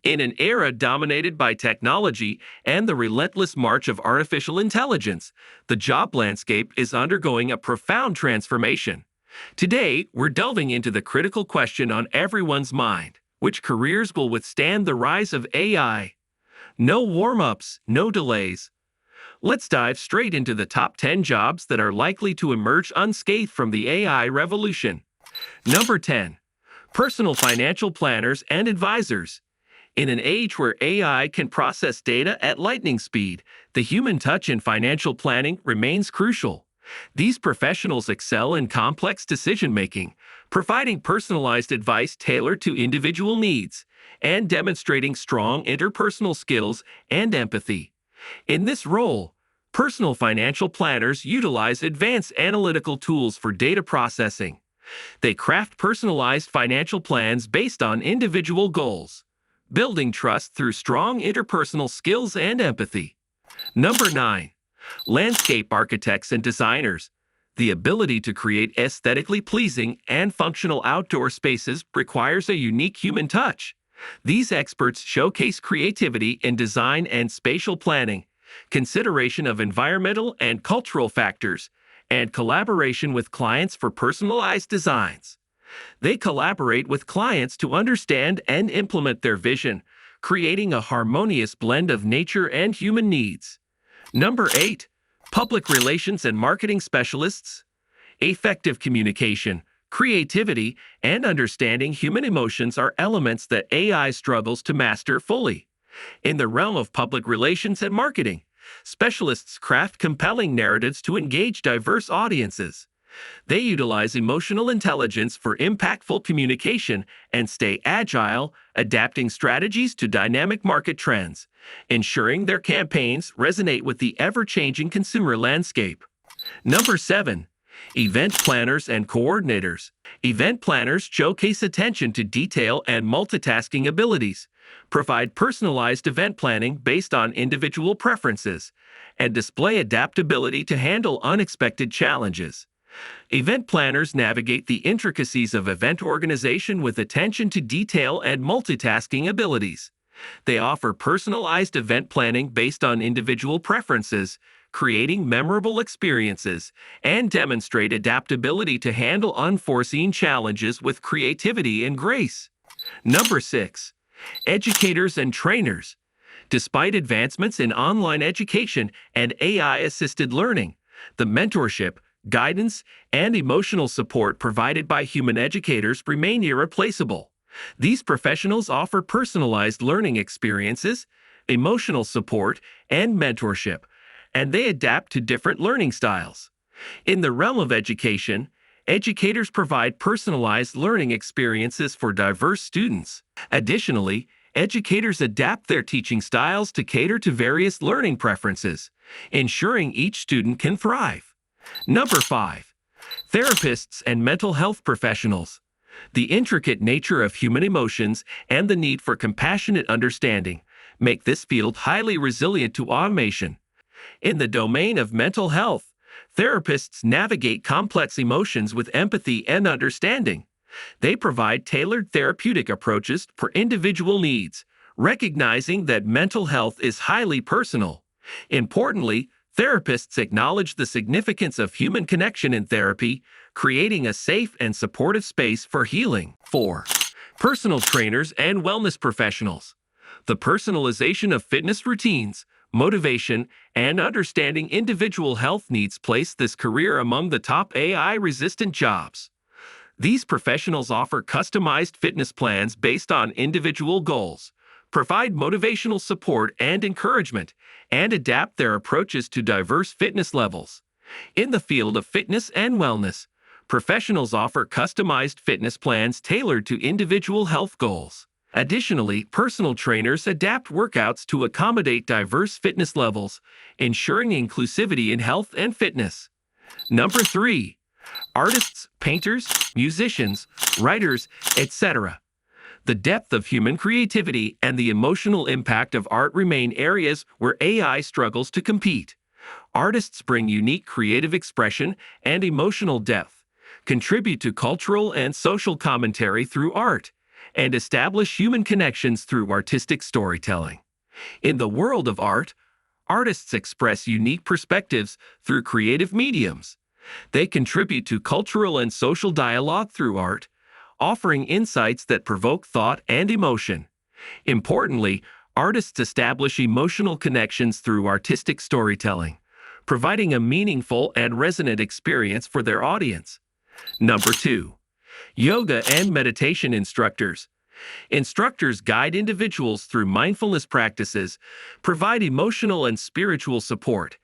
In an era dominated by technology and the relentless march of artificial intelligence, the job landscape is undergoing a profound transformation. Today, we're delving into the critical question on everyone's mind: which careers will withstand the rise of AI? No warm-ups, no delays. Let's dive straight into the top 10 jobs that are likely to emerge unscathed from the AI revolution. Number 10. Personal financial planners and advisors. In an age where AI can process data at lightning speed, the human touch in financial planning remains crucial. These professionals excel in complex decision-making, providing personalized advice tailored to individual needs, and demonstrating strong interpersonal skills and empathy. In this role, personal financial planners utilize advanced analytical tools for data processing. They craft personalized financial plans based on individual goals, building trust through strong interpersonal skills and empathy. Number 9. Landscape architects and designers. The ability to create aesthetically pleasing and functional outdoor spaces requires a unique human touch. These experts showcase creativity in design and spatial planning, consideration of environmental and cultural factors, and collaboration with clients for personalized designs. They collaborate with clients to understand and implement their vision, creating a harmonious blend of nature and human needs. Number 8. Public relations and marketing specialists. Effective communication, creativity, and understanding human emotions are elements that AI struggles to master fully. In the realm of public relations and marketing, specialists craft compelling narratives to engage diverse audiences. They utilize emotional intelligence for impactful communication and stay agile, adapting strategies to dynamic market trends, ensuring their campaigns resonate with the ever-changing consumer landscape. Number 7. Event planners and coordinators. Event planners showcase attention to detail and multitasking abilities, provide personalized event planning based on individual preferences, and display adaptability to handle unexpected challenges. Event planners navigate the intricacies of event organization with attention to detail and multitasking abilities. They offer personalized event planning based on individual preferences, creating memorable experiences, and demonstrate adaptability to handle unforeseen challenges with creativity and grace. Number 6. Educators and trainers. Despite advancements in online education and AI-assisted learning, the mentorship, guidance, and emotional support provided by human educators remain irreplaceable. These professionals offer personalized learning experiences, emotional support, and mentorship, and they adapt to different learning styles. In the realm of education, educators provide personalized learning experiences for diverse students. Additionally, educators adapt their teaching styles to cater to various learning preferences, ensuring each student can thrive. Number 5. Therapists and mental health professionals. The intricate nature of human emotions and the need for compassionate understanding make this field highly resilient to automation. In the domain of mental health, therapists navigate complex emotions with empathy and understanding. They provide tailored therapeutic approaches for individual needs, recognizing that mental health is highly personal. Importantly, therapists acknowledge the significance of human connection in therapy, creating a safe and supportive space for healing. 4. Personal trainers and wellness professionals. The personalization of fitness routines, motivation, and understanding individual health needs place this career among the top AI-resistant jobs. These professionals offer customized fitness plans based on individual goals, provide motivational support and encouragement, and adapt their approaches to diverse fitness levels. In the field of fitness and wellness, professionals offer customized fitness plans tailored to individual health goals. Additionally, personal trainers adapt workouts to accommodate diverse fitness levels, ensuring inclusivity in health and fitness. Number 3. Artists, painters, musicians, writers, etc. The depth of human creativity and the emotional impact of art remain areas where AI struggles to compete. Artists bring unique creative expression and emotional depth, contribute to cultural and social commentary through art, and establish human connections through artistic storytelling. In the world of art, artists express unique perspectives through creative mediums. They contribute to cultural and social dialogue through art, offering insights that provoke thought and emotion. Importantly, artists establish emotional connections through artistic storytelling, providing a meaningful and resonant experience for their audience. Number 2. Yoga and meditation instructors. Instructors guide individuals through mindfulness practices, provide emotional and spiritual support,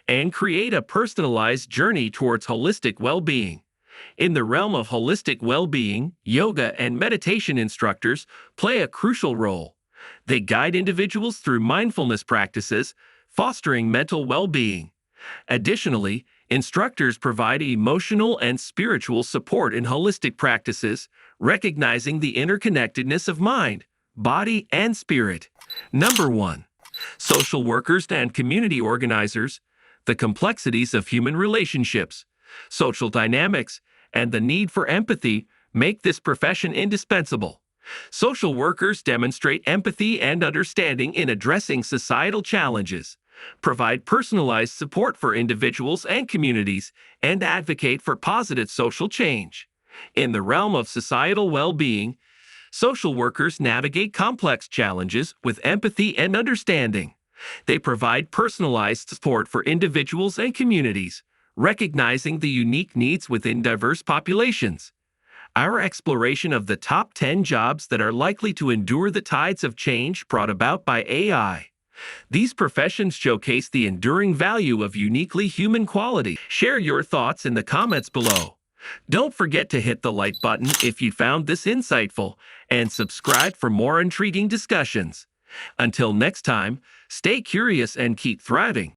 and create a personalized journey towards holistic well-being. In the realm of holistic well-being, yoga and meditation instructors play a crucial role. They guide individuals through mindfulness practices, fostering mental well-being. Additionally, instructors provide emotional and spiritual support in holistic practices, recognizing the interconnectedness of mind, body, and spirit. Number 1. Social workers and community organizers. The complexities of human relationships, social dynamics, and the need for empathy make this profession indispensable. Social workers demonstrate empathy and understanding in addressing societal challenges, provide personalized support for individuals and communities, and advocate for positive social change. In the realm of societal well-being, social workers navigate complex challenges with empathy and understanding. They provide personalized support for individuals and communities, recognizing the unique needs within diverse populations. Our exploration of the top 10 jobs that are likely to endure the tides of change brought about by AI. These professions showcase the enduring value of uniquely human quality. Share your thoughts in the comments below. Don't forget to hit the like button if you found this insightful, and subscribe for more intriguing discussions. Until next time, stay curious and keep thriving.